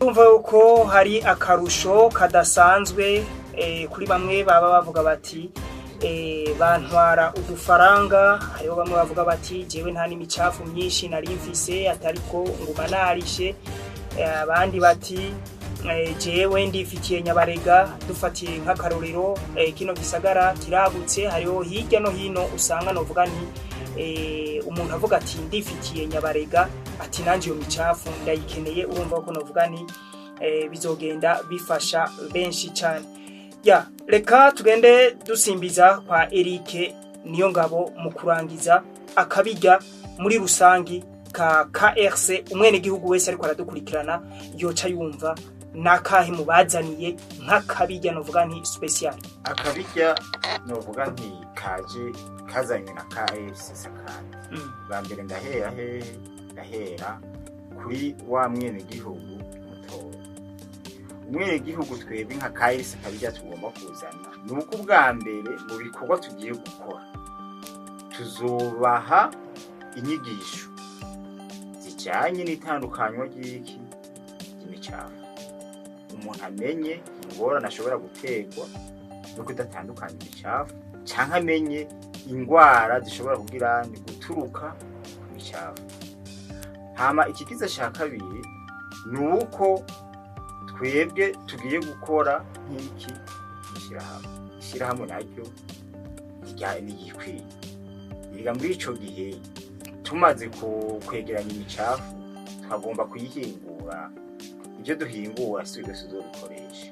Urumva yuko hari akarusho kadasanzwe kuri bamwe baba bavuga bati bantwara udufaranga, hariho bamwe bavuga bati jewe nta n'imicafu myinshi nari mfise atariko nguma narishe, abandi bati jewe ndifitiye Nyabarega. Dufatiye nk'akarorero kino gisagara kiragutse, hariho hirya no hino usanga novuga nti umuntu avuga ati ndifitiye Nyabarega, ati nanje iyo micafu ndayikeneye. Urumva ko novuga nti bizogenda bifasha benshi cyane. Reka tugende dusimbiza kwa Eric Niyongabo mu kurangiza akabijya muri rusangi ka KRC. Umwene gihugu wese ariko aradukurikirana yoca yumva nakahe mubazaniye nk'akabijya novuga nti special. Akabijya novuga nti kaje kazanywe na KRC sakandi. Bambere ndahera kuri wa mwene gihugu mutoya. Umwene gihugu twebwe nka KRC kabijya tugomba kuzana nuko bwa mbere mu bikorwa tugiye gukora tuzobaha inyigisho zijyanye n'itandukanywa ry'iki imicafu. Umuntu amenye ingorane ashobora guterwa no kudatandukanya imicafu, cyangwa amenye ingwara zishobora kugira ni guturuka ku micafu. Hama ikigize cya kabiri nuko twebwe tugiye gukora nk'iki ishyirahamwe naryo n'igikwiye. Biga muri ico gihe tumaze kwegeranya imicafu twagomba kuyihingura. Ibyo duhingura tuzobikoresha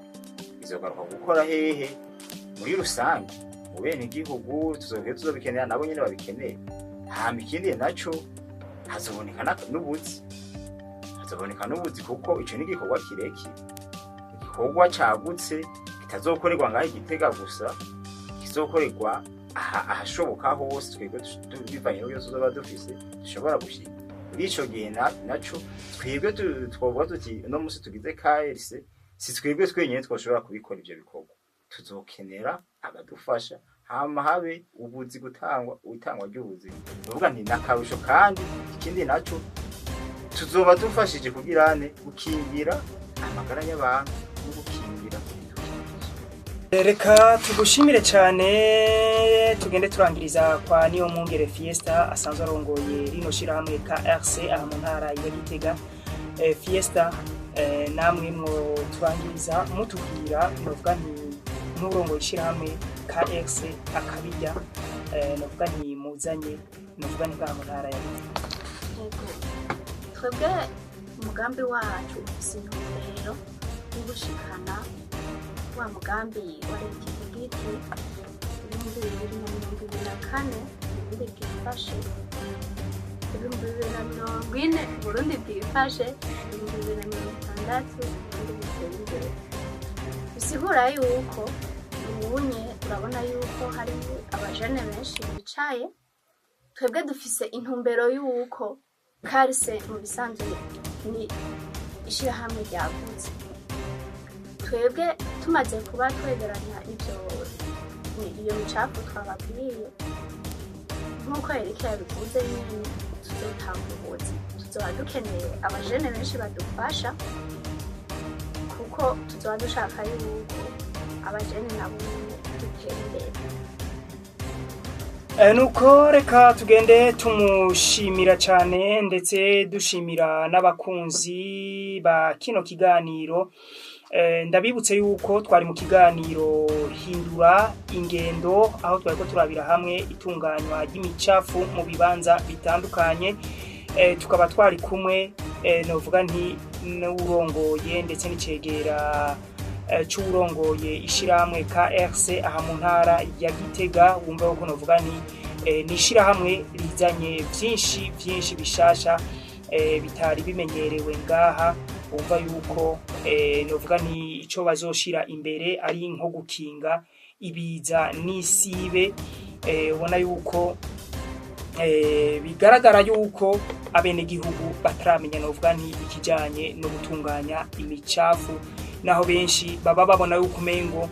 bizogaruka gukora hehe muri rusange mu bene gihugu, tuzobikenera nabo nyene babikeneye. Hama ikindi naco hazoboneka n'ubuzi kuko ico n'igikorwa kireki, igikorwa cagutse kitazokorerwa ngaho Igitega gusa, kizokorerwa ahashoboka hose. Twebwe bivanye n'ibyo tuzoba dufise dushobora gushika muri ico gihe naco twebwe twovuga tuti no musi tugize KRC si twebwe twenyene twoshobora kubikora ivyo bikorwa, tuzokenera abadufasha. Hama habe ubuzi utangwa ry'ubuzi uvuga nti nakarusho. Kandi ikindi naco tuzoba dufashije kugirane gukingira amagara y'abantu no gukingira. Reka tugushimire cyane, tugende turangiriza kwa Niyomwungere Fiesta asanzwe arongoye rino shirahamwe KRC aha mu ntara ya Gitega. Fiesta namwe mwo turangiriza mutubwira novuga nti n'urongoye shirahamwe KRC akabijya novuga nti muzanye novuga nti mu ntara ya Gitega. Twebwe umugambi wacu sintumbero ugushikana wa mugambi wa leta igiti 2024 bwifashe 2040 Burundi bwifashe 2060 bwifashe. Bisigura yuko ubunye urabona yuko hari abajene benshi bicaye. Twebwe dufise intumbero yuko KRC mu bisanzwe ni ishirahamwe ryagutse. Twebwe tumaze kuba twegeranya iyo micafu twababwiye, nk'uko Eric yabivuze nyine tuzotanga ubuzi. Tuzoba dukeneye abajene benshi badufasha kuko tuzoba dushaka yuko abajene nabo dutera imbere. Nuko reka tugende tumushimira cyane, ndetse dushimira n'abakunzi ba kino kiganiro. Ndabibutse yuko twari mu kiganiro hindura ingendo, aho twari ko turabira hamwe itunganywa ry'imicafu mu bibanza bitandukanye. Tukaba twari kumwe novuga nti n'urongoye ndetse n'icegera cy'urongoye ishirahamwe KRC aha mu ntara ya Gitega. Wumva ko novuga nti nishirahamwe rizanye byinshi bishasha bitari bimenyerewe ngaha. Umva yuko novuga ni ico bazoshira imbere ari nko gukinga ibiza n'isibe. Ubona yuko bigaragara yuko abene gihugu bataramenya novuga nti ikijanye no gutunganya imicafu, naho benshi baba babona yuko umengo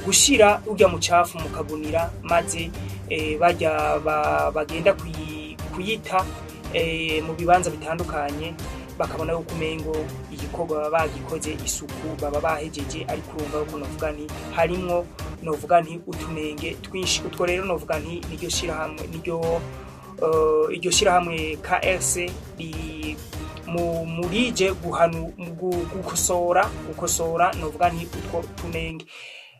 gushira urya mucafu mukagunira maze bajya bagenda kuyita mu bibanza bitandukanye, bakabona yuko umengo kuko baba bagikoze isuku baba bahejeje ariko urumva ko novuga nti harimwo novuga nti utunenge twinshi utwo rero novuga nti niryo shirahamwe iryo shirahamwe KRC murije gukosora novuga nti utwo tunenge.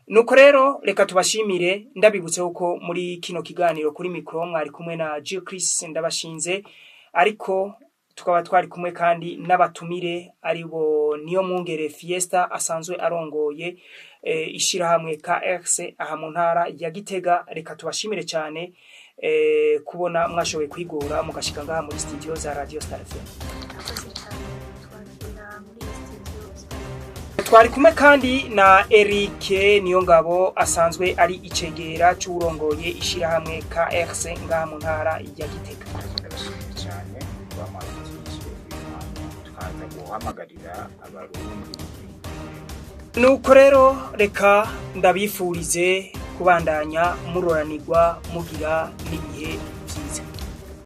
Nuko rero reka tubashimire ndabibutse uko muri kino kiganiro kuri micro mwari kumwe na Gio Chris ndabashinze, ariko tukaba twari kumwe kandi n'abatumire aribo niyo Mwungere Fiesta asanzwe arongoye ishirahamwe KRC aha mu ntara ya Gitega. Reka tubashimire cyane kubona mwashoboye kwigora mugashika ngaha muri studio za Radio Star FM. Twari kumwe kandi na Eric Niyongabo asanzwe ari icegera cy'urongoye ishirahamwe KRC ngaha mu ntara ya Gitega. Ndabashimira cyane bamwakiriye tukaza guhamagarira abarundi. Nuko rero reka ndabifurize kubandanya muroranirwa mugira n'ibihe byiza.